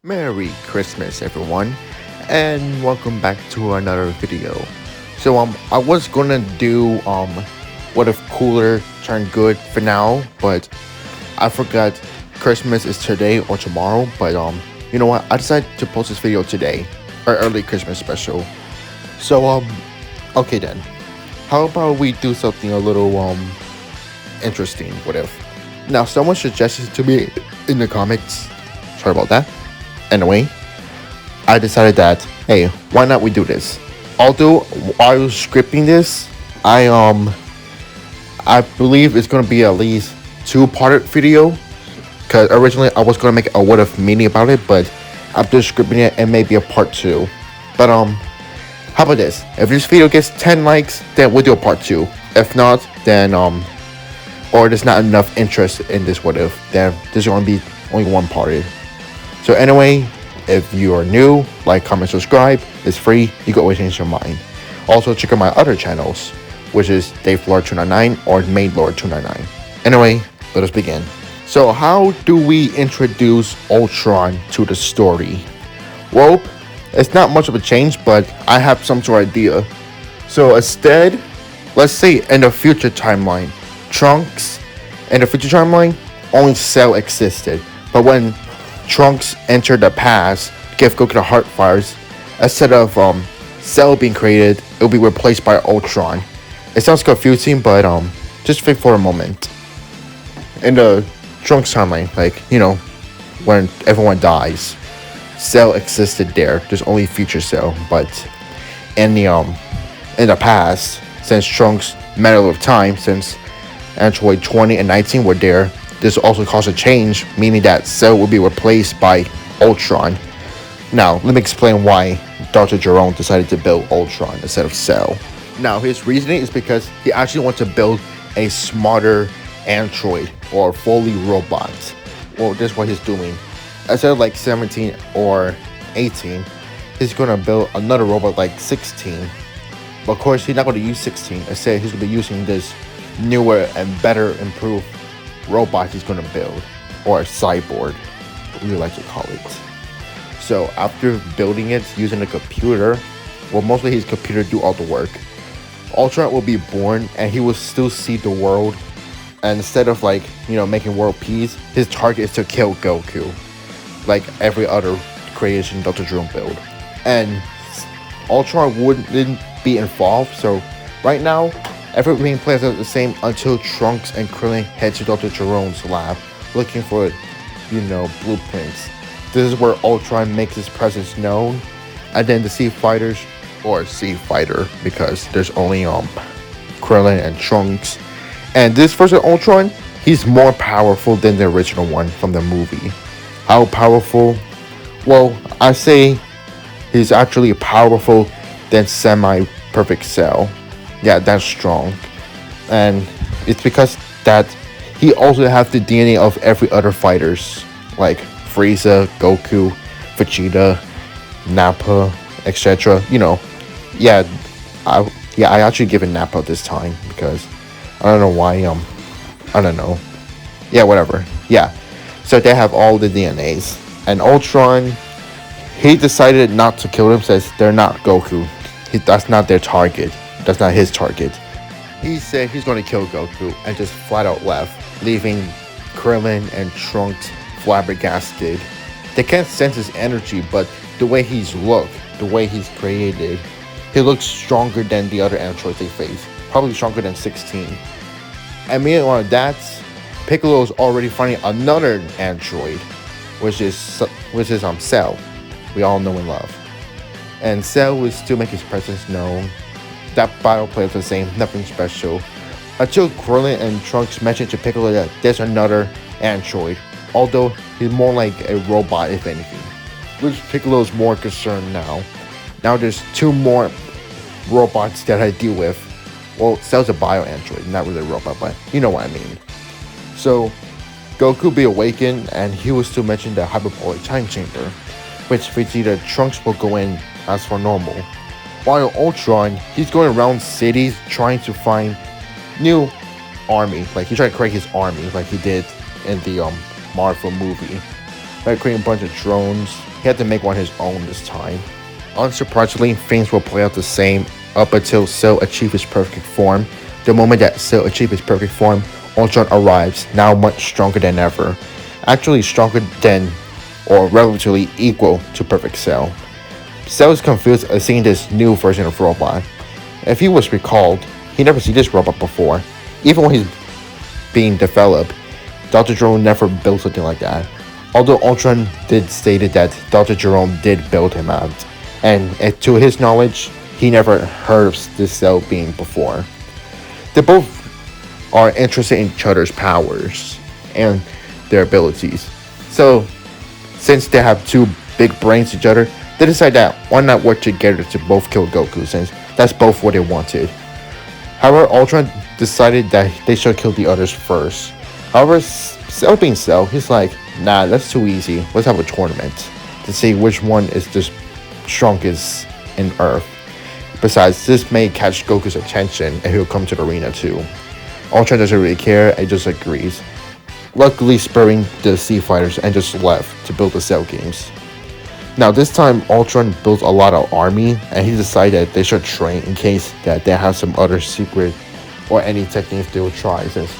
Merry Christmas, everyone, and welcome back to another video. So I was gonna do what if cooler turned good for now, but I forgot Christmas is today or tomorrow. But you know what? I decided to post this video today, our early Christmas special. So okay then. How about we do something a little interesting? What if? Now, someone suggested to me in the comments. Sorry about that. Anyway, I decided that, hey, why not we do this? Although while scripting this, I believe it's gonna be at least two-parted video. Cause originally I was gonna make a what if mini about it, but after scripting it may be a part two. But how about this? If this video gets 10 likes, then we'll do a part two. If not, then or there's not enough interest in this what if, then there's gonna be only one part. So anyway, if you are new, like, comment, subscribe. It's free. You can always change your mind. Also, check out my other channels, which is DaveLord299 or MaidLord299. Anyway, let us begin. So how do we introduce Ultron to the story? Well, it's not much of a change, but I have some sort of idea. So instead, let's say in the future timeline, Trunks, in the future timeline, only Cell existed. But when Trunks entered the past, give Goku the Heart Fires, instead of Cell being created, it will be replaced by Ultron. It sounds confusing, but just think for a moment. In the Trunks timeline, like, you know, when everyone dies, Cell existed there. There's only future Cell, but in the past, since Trunks Medal of Time, since Android 20 and 19 were there, this also caused a change, meaning that Cell will be replaced by Ultron. Now, let me explain why Dr. Jerome decided to build Ultron instead of Cell. Now, his reasoning is because he actually wants to build a smarter android or fully robot. Well, that's what he's doing. Instead of like 17 or 18, he's going to build another robot like 16. But of course, he's not going to use 16. Instead, he's going to be using this newer and better improved robot he's going to build, or a cyborg, we like to call it. So after building it using a computer, well, mostly his computer do all the work, Ultron will be born and he will still see the world, and instead of, like, you know, making world peace, his target is to kill Goku, like every other creation Dr. Jerome build. And Ultron wouldn't be involved, so right now everything plays out the same until Trunks and Krillin head to Dr. Jerome's lab looking for, you know, blueprints. This is where Ultron makes his presence known, and then the Sea Fighters, or Sea Fighter, because there's only Krillin and Trunks. And this version of Ultron, he's more powerful than the original one from the movie. How powerful? Well, I say he's actually powerful than semi-perfect Cell. Yeah, that's strong. And it's because that he also has the DNA of every other fighters, like Frieza, Goku, Vegeta, Nappa, etc. You know, yeah, I actually given Nappa this time because I don't know why. I don't know. Yeah, whatever. Yeah, so they have all the DNAs. And Ultron, he decided not to kill them. Says they're not Goku. That's not their target. That's not his target. He said he's going to kill Goku and just flat out left, leaving Krillin and Trunks flabbergasted. They can't sense his energy, but the way he's looked, the way he's created, he looks stronger than the other androids they face. Probably stronger than 16. And meanwhile, that's Piccolo's already finding another android, which is Cell. We all know and love. And Cell will still make his presence known. That battle plays the same, nothing special. Until Krillin and Trunks mentioned to Piccolo that there's another android, although he's more like a robot if anything. Which Piccolo's more concerned now. Now there's two more robots that I deal with. Well, Cell's a bio-android, not really a robot, but you know what I mean. So, Goku be awakened and he will still mention the hyperbolic time chamber, which Vegeta Trunks will go in as for normal. While Ultron, he's going around cities trying to find new army. Like, he's trying to create his army like he did in the Marvel movie. by creating a bunch of drones. He had to make one his own this time. Unsurprisingly, things will play out the same up until Cell achieves his perfect form. The moment that Cell achieves his perfect form, Ultron arrives, now much stronger than ever. Actually stronger than, or relatively equal to Perfect Cell. Cell is confused at seeing this new version of robot. If he was recalled, he never seen this robot before. Even when he's being developed, Dr. Jerome never built something like that. Although Ultron did stated that Dr. Jerome did build him out, and to his knowledge, he never heard of this Cell being before. They both are interested in each other's powers and their abilities. So, since they have two big brains each other, they decide that why not work together to both kill Goku, since that's both what they wanted. However, Ultron decided that they should kill the others first. However, Cell being Cell, he's like, nah, that's too easy. Let's have a tournament to see which one is the strongest in Earth. Besides, this may catch Goku's attention and he'll come to the arena too. Ultron doesn't really care and just agrees, luckily sparing the Sea Fighters and just left to build the Cell games. Now this time Ultron built a lot of army and he decided they should train in case that they have some other secret or any techniques they will try, since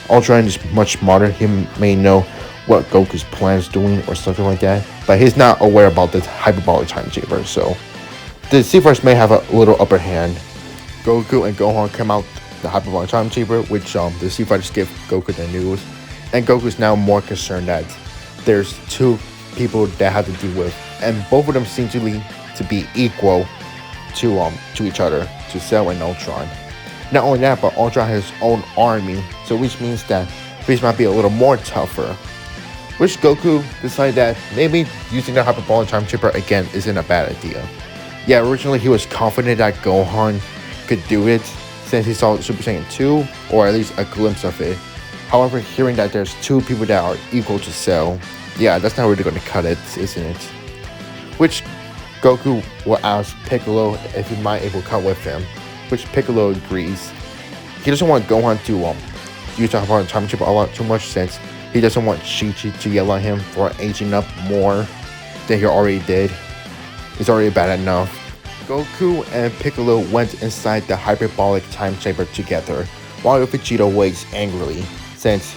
Ultron is much smarter. He may know what Goku's plan is doing or something like that, but he's not aware about the hyperbolic time chamber, so the Sea Fighters may have a little upper hand. Goku and Gohan come out the hyperbolic time chamber, which the Sea Fighters give Goku the news, and Goku's now more concerned that there's two people that have to deal with, and both of them seem to be equal to each other, to Cell and Ultron. Not only that, but Ultron has his own army, so which means that Freeze might be a little more tougher. Which Goku decided that maybe using the hyperbolic time chamber again isn't a bad idea. Yeah, originally he was confident that Gohan could do it since he saw Super Saiyan 2, or at least a glimpse of it. However, hearing that there's two people that are equal to Cell, yeah, that's not really going to cut it, isn't it? Which Goku will ask Piccolo if he might able to come with him, which Piccolo agrees. He doesn't want Gohan to use the hyperbolic time chamber a lot too much, since he doesn't want Chi-Chi to yell at him for aging up more than he already did. It's already bad enough. Goku and Piccolo went inside the hyperbolic time chamber together, while Vegeta waits angrily, since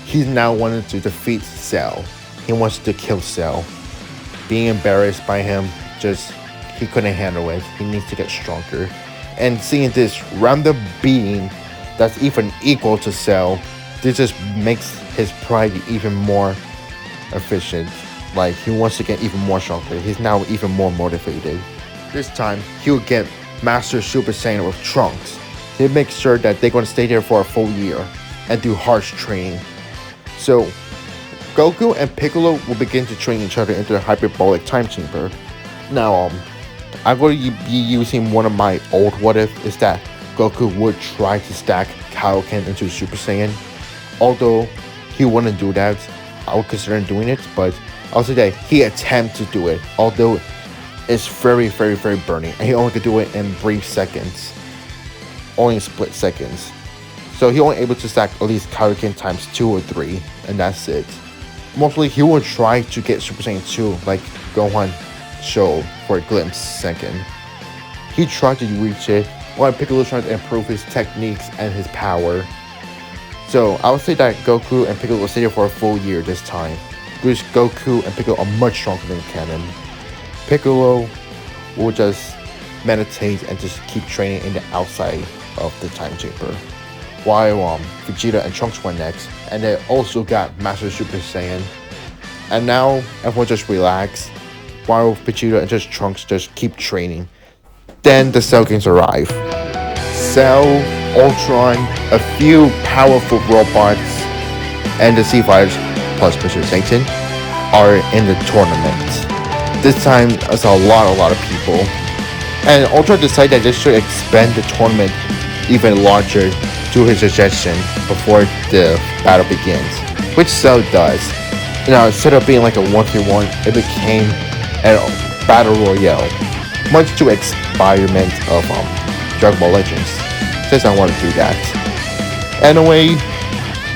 he now wanted to defeat Cell. He wants to kill Cell. Being embarrassed by him, he couldn't handle it. He needs to get stronger. And seeing this random being that's even equal to Cell, this just makes his pride even more efficient. Like, he wants to get even more stronger. He's now even more motivated. This time, he'll get Master Super Saiyan with Trunks. He'll make sure that they're going to stay there for a full year and do harsh training. So, Goku and Piccolo will begin to train each other into the hyperbolic time chamber. Now, I'm going to be using one of my old what if, is that Goku would try to stack Kaioken into Super Saiyan. Although he wouldn't do that, I would consider doing it, but I'll say that he attempted to do it, although it's very, very, very burning, and he only could do it in brief seconds, only in split seconds. So he only able to stack at least Kaioken times 2 or 3, and that's it. Mostly he will try to get Super Saiyan 2 like Gohan showed for a glimpse second. He tried to reach it, while Piccolo trying to improve his techniques and his power. So I would say that Goku and Piccolo will stay there for a full year this time, because Goku and Piccolo are much stronger than canon. Piccolo will just meditate and just keep training in the outside of the time chamber, while Vegeta and Trunks went next, and they also got Master Super Saiyan. And now everyone just relax, while Vegeta and just Trunks just keep training. Then the Cell games arrive. Cell, Ultron, a few powerful robots, and the Sea Fighters plus Mr. Satan are in the tournament. This time it's a lot of people, and Ultron decided that they should expand the tournament even larger to his suggestion before the battle begins, which Cell does. Now, instead of being like a 1v1, it became a battle royale, much to experiment of Dragon Ball Legends, since I want to do that. Anyway,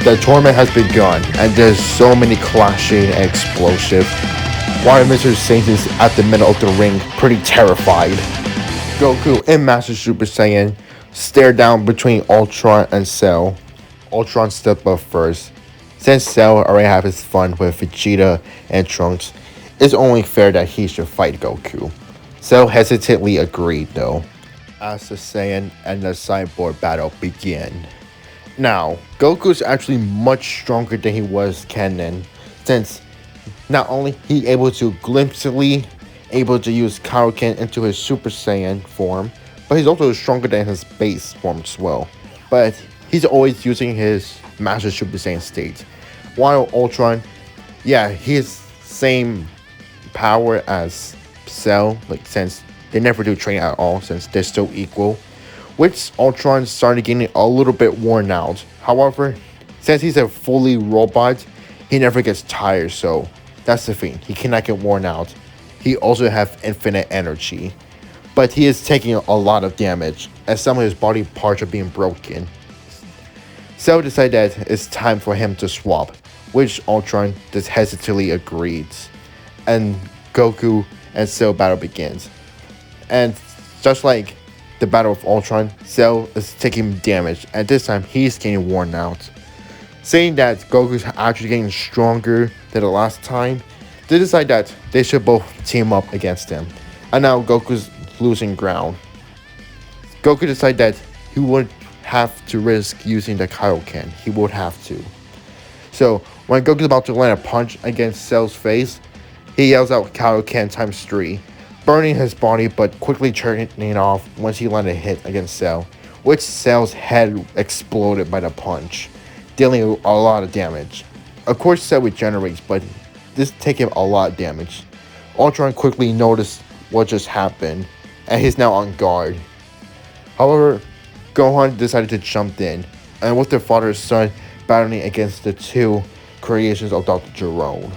The tournament has begun, and there's so many clashing and explosive. While Mr. Saint is at the middle of the ring, pretty terrified. Goku and Master Super Saiyan stare down between Ultron and Cell. Ultron stepped up first. Since Cell already have his fun with Vegeta and Trunks, it's only fair that he should fight Goku. Cell hesitantly agreed though, as the Saiyan and the Cyborg battle begin. Now, Goku's actually much stronger than he was canon, since not only he able to glimpsely able to use Kaioken into his Super Saiyan form, but he's also stronger than his base form as well. But he's always using his Master Super Saiyan state. While Ultron, yeah, he has same power as Cell, like since they never do train at all, since they're still equal. Which Ultron started getting a little bit worn out. However, since he's a fully robot, he never gets tired, so that's the thing. He cannot get worn out. He also has infinite energy. But he is taking a lot of damage, as some of his body parts are being broken. Cell decided that it's time for him to swap, which Ultron just hesitantly agrees. And Goku and Cell battle begins. And just like the battle of Ultron, Cell is taking damage, and this time he's getting worn out. Saying that Goku's actually getting stronger than the last time, they decide that they should both team up against him. And now Goku's losing ground. Goku decided that he would have to risk using the Kaioken. He would have to. So when Goku's about to land a punch against Cell's face, he yells out Kaioken times 3. Burning his body but quickly turning it off once he landed a hit against Cell, which Cell's head exploded by the punch, dealing a lot of damage. Of course Cell regenerates, but this takes him a lot of damage. Ultron quickly noticed what just happened, and he's now on guard. However, Gohan decided to jump in, and with their father and son battling against the two creations of Dr. Jerome.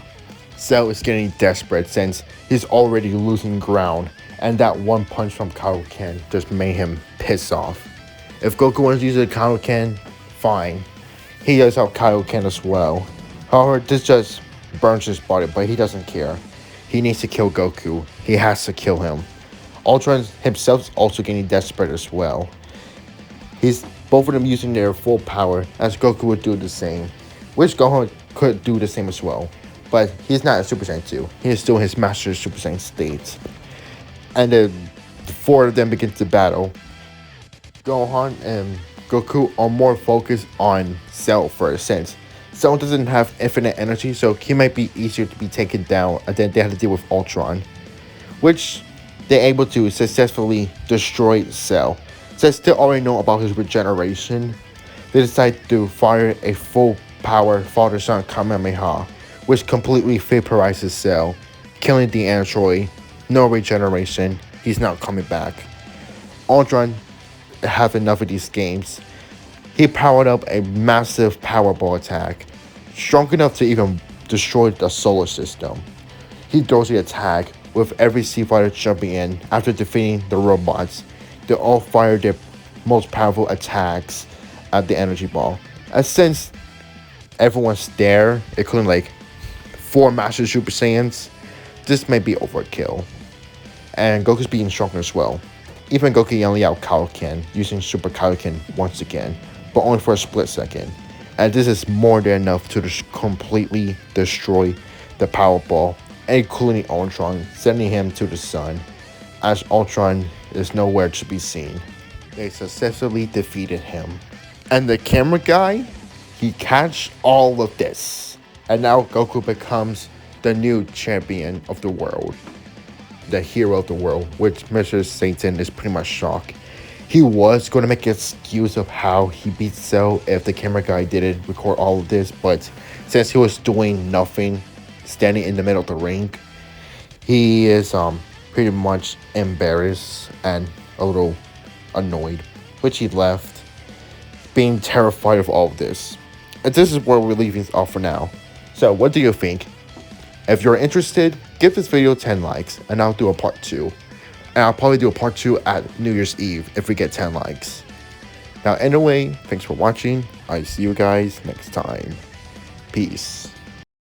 Cell is getting desperate since he's already losing ground, and that one punch from Kaioken just made him piss off. If Goku wants to use the Kaioken, fine. He does have Kaioken as well. However, this just burns his body, but he doesn't care. He needs to kill Goku. He has to kill him. Ultron himself is also getting desperate as well. He's both of them using their full power, as Goku would do the same, which Gohan could do the same as well. But he's not a Super Saiyan 2. He is still in his Master Super Saiyan state. And the four of them begin to battle. Gohan and Goku are more focused on Cell first, since Cell doesn't have infinite energy, so he might be easier to be taken down, and then they have to deal with Ultron, which they're able to successfully destroy Cell. Since they already know about his regeneration, they decide to fire a full power father-son Kamehameha, which completely vaporizes Cell, killing the android. No regeneration. He's not coming back. Ultron have enough of these games. He powered up a massive Powerball attack, strong enough to even destroy the solar system. He throws the attack with every sea fighter jumping in after defeating the robots. They all fire their most powerful attacks at the energy ball. And since everyone's there, including like 4 Master Super Saiyans, this may be overkill. And Goku's being stronger as well. Even Goku yelling out Kaioken, using Super Kaioken once again, but only for a split second. And this is more than enough to completely destroy the Powerball, including Ultron, sending him to the sun, as Ultron is nowhere to be seen. They successfully defeated him. And the camera guy, he catch all of this. And now Goku becomes the new champion of the world. The hero of the world, which Mr. Satan is pretty much shocked. He was going to make an excuse of how he beat Cell if the camera guy didn't record all of this, but since he was doing nothing, standing in the middle of the ring, he is pretty much embarrassed and a little annoyed, which he left, being terrified of all of this. And this is where we're leaving off for now. So what do you think? If you're interested, give this video 10 likes and I'll do a part 2. And I'll probably do a part 2 at New Year's Eve if we get 10 likes. Now, anyway, thanks for watching. I see you guys next time. Peace.